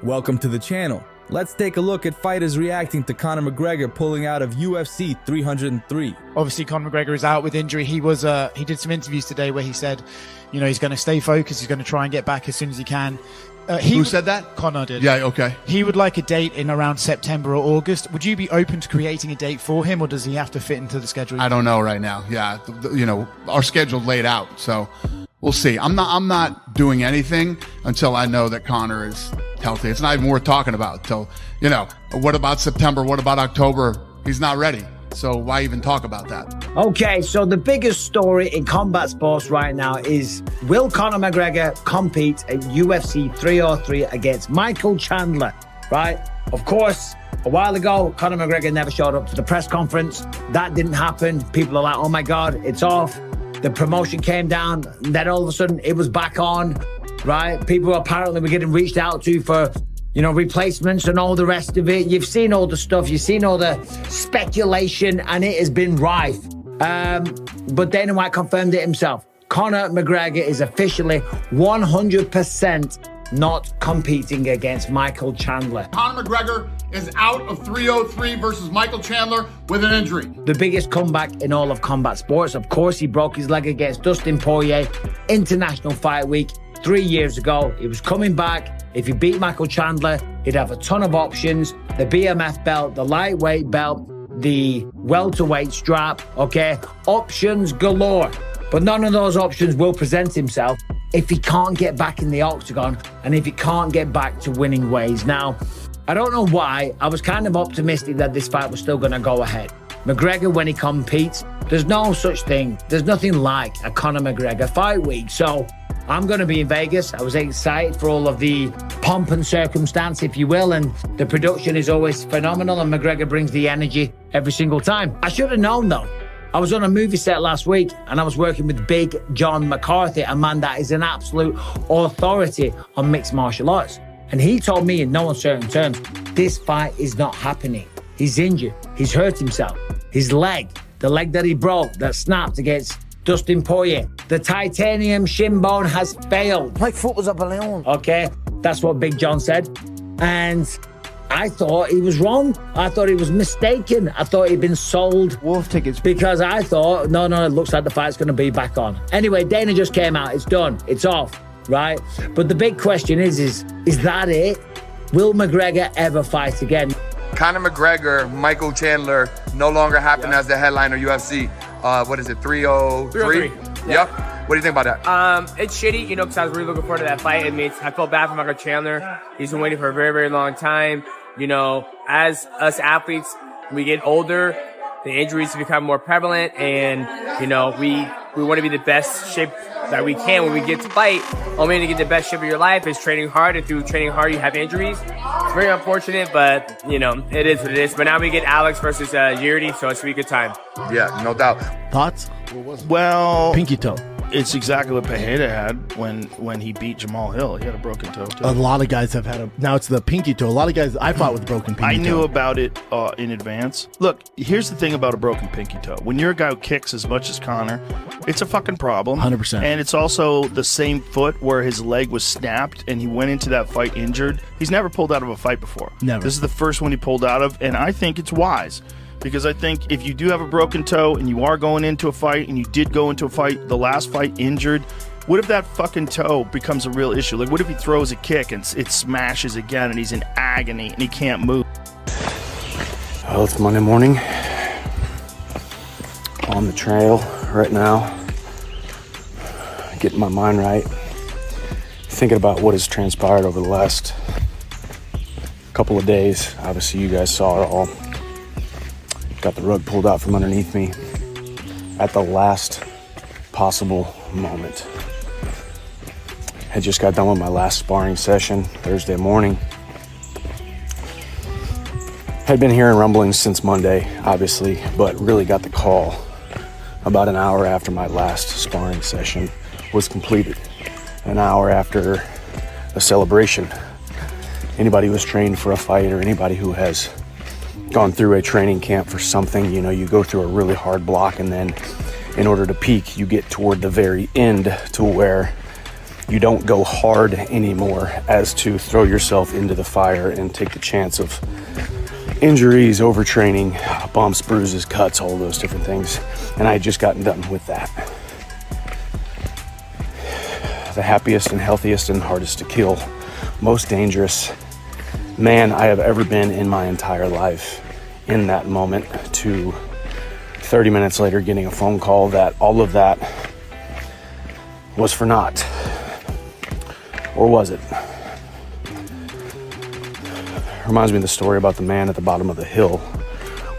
Welcome to the channel. Let's take a look at fighters reacting to Conor McGregor pulling out of UFC 303. Obviously, Conor McGregor is out with injury. He did some interviews today where he said, he's going to stay focused. He's going to try and get back as soon as he can. Who said that? Conor did. Yeah, okay. He would like a date in around September or August. Would you be open to creating a date for him, or does he have to fit into the schedule? I don't know right now. Yeah, our schedule's laid out, so we'll see. I'm not doing anything until I know that Conor is healthy. It's not even worth talking about. So, what about September? What about October? He's not ready. So why even talk about that? Okay, so the biggest story in combat sports right now is, will Conor McGregor compete at UFC 303 against Michael Chandler, right? Of course, a while ago, Conor McGregor never showed up to the press conference. That didn't happen. People are like, oh my God, it's off. The promotion came down. Then all of a sudden, it was back on, right? People apparently were getting reached out to for replacements and all the rest of it. You've seen all the stuff. You've seen all the speculation, and it has been rife. But Dana White confirmed it himself. Conor McGregor is officially 100% not competing against Michael Chandler. Conor McGregor is out of 303 versus Michael Chandler with an injury. The biggest comeback in all of combat sports. Of course, he broke his leg against Dustin Poirier, International Fight Week, 3 years ago. He was coming back. If he beat Michael Chandler, he'd have a ton of options. The BMF belt, the lightweight belt, the welterweight strap, okay? Options galore. But none of those options will present himself if he can't get back in the octagon and if he can't get back to winning ways. Now, I don't know why. I was kind of optimistic that this fight was still going to go ahead. McGregor, when he competes, there's no such thing. There's nothing like a Conor McGregor fight week. So I'm going to be in Vegas. I was excited for all of the pomp and circumstance, if you will, and the production is always phenomenal, and McGregor brings the energy every single time. I should have known, though. I was on a movie set last week, and I was working with Big John McCarthy, a man that is an absolute authority on mixed martial arts. And he told me in no uncertain terms, this fight is not happening. He's injured. He's hurt himself. His leg, the leg that he broke, that snapped against Dustin Poirier, the titanium shin bone has failed. My foot was a balloon. Okay, that's what Big John said. And I thought he was wrong. I thought he was mistaken. I thought he'd been sold Wolf tickets. because I thought, no, it looks like the fight's going to be back on. Anyway, Dana just came out. It's done. It's off, right? But the big question is that it? Will McGregor ever fight again? Conor McGregor, Michael Chandler no longer happen as the headliner UFC. What is it, 303? 303. Yep. What do you think about that? It's shitty, because I was really looking forward to that fight. I felt bad for Michael Chandler. He's been waiting for a very, very long time. As us athletes, we get older, the injuries become more prevalent, and, we want to be the best shape that we can when we get to fight. Only way to get the best shape of your life is training hard, and through training hard, you have injuries. It's very unfortunate, but, it is what it is. But now we get Alex versus Yuri, so it's a good time. Yeah, no doubt. Thoughts? Well, Pinky toe. it's exactly what Pereira had when he beat Jamal Hill. He had a broken toe, too. A lot of guys have had now it's the pinky toe. A lot of guys, I fought with a broken pinky toe. I knew about it in advance. Look, here's the thing about a broken pinky toe. When you're a guy who kicks as much as Conor, it's a fucking problem. 100%. And it's also the same foot where his leg was snapped and he went into that fight injured. He's never pulled out of a fight before. Never. This is the first one he pulled out of, and I think it's wise. Because I think if you do have a broken toe and you are going into a fight and you did go into a fight, the last fight injured, what if that fucking toe becomes a real issue? Like, what if he throws a kick and it smashes again and he's in agony and he can't move? Well, it's Monday morning. On the trail right now. Getting my mind right. Thinking about what has transpired over the last couple of days. Obviously, you guys saw it all. Got the rug pulled out from underneath me at the last possible moment. Had just got done with my last sparring session Thursday morning. Had been hearing rumblings since Monday, obviously, but really got the call about an hour after my last sparring session was completed. An hour after a celebration. Anybody who was trained for a fight or anybody who has gone through a training camp for something, you go through a really hard block, and then in order to peak, you get toward the very end to where You don't go hard anymore as to throw yourself into the fire and take the chance of injuries, overtraining, bumps, bruises, cuts, all those different things. And I had just gotten done with that. The happiest and healthiest and hardest to kill, most dangerous man I have ever been in my entire life. In that moment, to 30 minutes later getting a phone call that all of that was for naught. Or was it? Reminds me of the story about the man at the bottom of the hill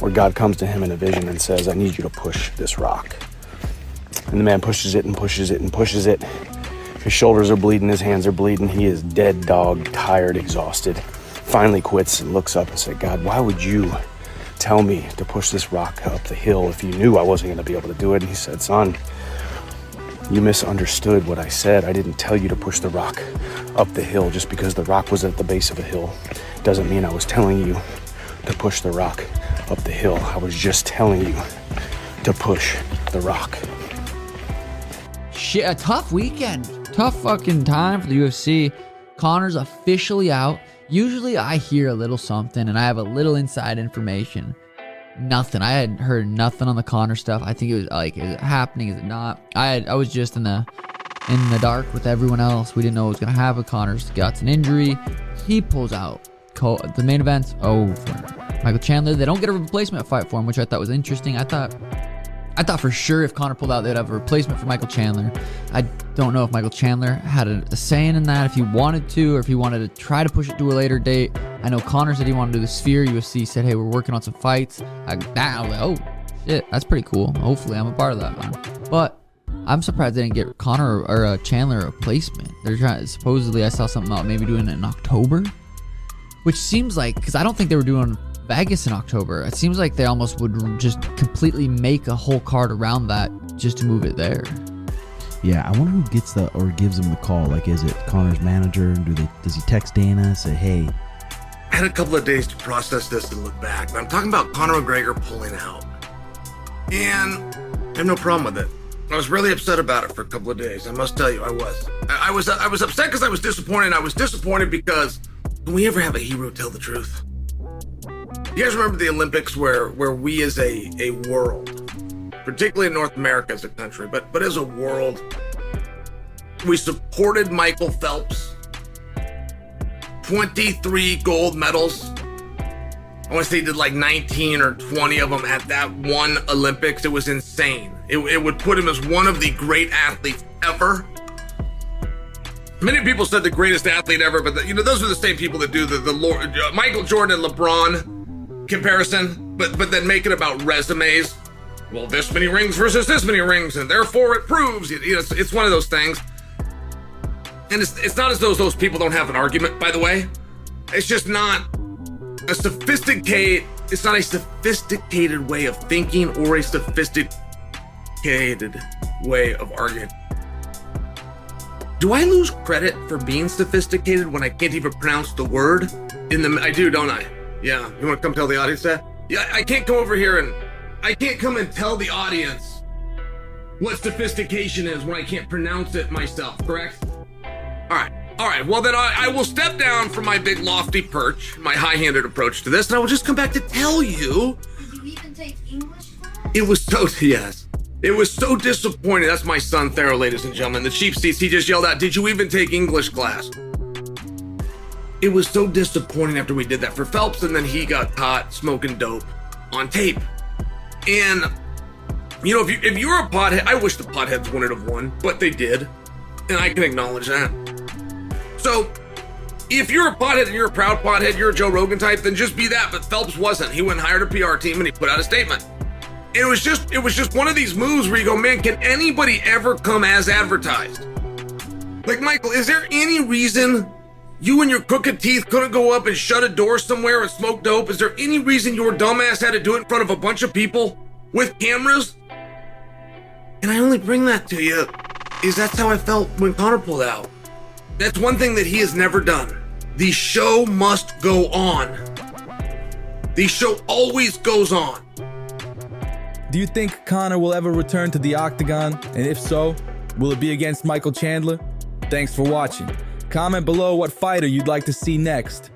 where God comes to him in a vision and says, I need you to push this rock. And the man pushes it and pushes it and pushes it. His shoulders are bleeding, his hands are bleeding. He is dead dog, tired, exhausted. Finally quits and looks up and said, God, why would you tell me to push this rock up the hill if you knew I wasn't going to be able to do it? And he said, son, you misunderstood what I said. I didn't tell you to push the rock up the hill. Just because the rock was at the base of a hill doesn't mean I was telling you to push the rock up the hill. I was just telling you to push the rock. Shit, a tough weekend. Tough fucking time for the UFC. Conor's officially out. Usually I hear a little something and I have a little inside information. Nothing. I had heard nothing on the Conor stuff. I think it was like, is it happening? Is it not? I was just in the dark with everyone else. We didn't know what was gonna happen. Conor's got an injury. He pulls out. The main event's over. Michael Chandler, they don't get a replacement fight for him, which I thought was interesting. I thought for sure if Conor pulled out, they'd have a replacement for Michael Chandler. I don't know if Michael Chandler had a saying in that, if he wanted to, or if he wanted to try to push it to a later date. I know Conor said he wanted to do the Sphere. UFC said, hey, we're working on some fights. I was like, oh, shit, that's pretty cool. Hopefully I'm a part of that, man. But I'm surprised they didn't get Conor or Chandler a replacement. They're trying, supposedly I saw something about maybe doing it in October, which seems like, because I don't think they were doing Vegas in October. It seems like they almost would just completely make a whole card around that just to move it there. Yeah, I wonder who gets or gives them the call. Like, is it Conor's manager? Does he text Dana, say, hey? I had a couple of days to process this and look back. But I'm talking about Conor McGregor pulling out. And I have no problem with it. I was really upset about it for a couple of days. I must tell you, I was. I was upset because I was disappointed. I was disappointed because can we ever have a hero tell the truth? You guys remember the Olympics where we as a world, particularly in North America as a country, but as a world, we supported Michael Phelps. 23 gold medals. I want to say he did like 19 or 20 of them at that one Olympics. It was insane. It would put him as one of the great athletes ever. Many people said the greatest athlete ever, but those are the same people that do the Michael Jordan and LeBron comparison, but then make it about resumes. Well, this many rings versus this many rings, and therefore it proves. It's one of those things. And it's not as though those people don't have an argument, by the way. It's just not a sophisticated way of thinking or a sophisticated way of arguing. Do I lose credit for being sophisticated when I can't even pronounce the word? I do, don't I? Yeah, you want to come tell the audience that? Yeah, I can't come over here and I can't come and tell the audience what sophistication is when I can't pronounce it myself, correct? All right, well then I will step down from my big lofty perch, my high-handed approach to this, and I will just come back to tell you. Did you even take English class? It was so disappointing. That's my son, Thero, ladies and gentlemen. The cheap seats, he just yelled out, did you even take English class? It was so disappointing after we did that for Phelps, and then he got caught smoking dope on tape. And, if you're a pothead, I wish the potheads wouldn't have won, but they did. And I can acknowledge that. So, if you're a pothead and you're a proud pothead, you're a Joe Rogan type, then just be that. But Phelps wasn't. He went and hired a PR team and he put out a statement. And it was just one of these moves where you go, man, can anybody ever come as advertised? Like, Michael, is there any reason you and your crooked teeth couldn't go up and shut a door somewhere and smoke dope? Is there any reason your dumbass had to do it in front of a bunch of people with cameras? And I only bring that to you is that's how I felt when Conor pulled out. That's one thing that he has never done. The show must go on. The show always goes on. Do you think Conor will ever return to the octagon? And if so, will it be against Michael Chandler? Thanks for watching. Comment below what fighter you'd like to see next.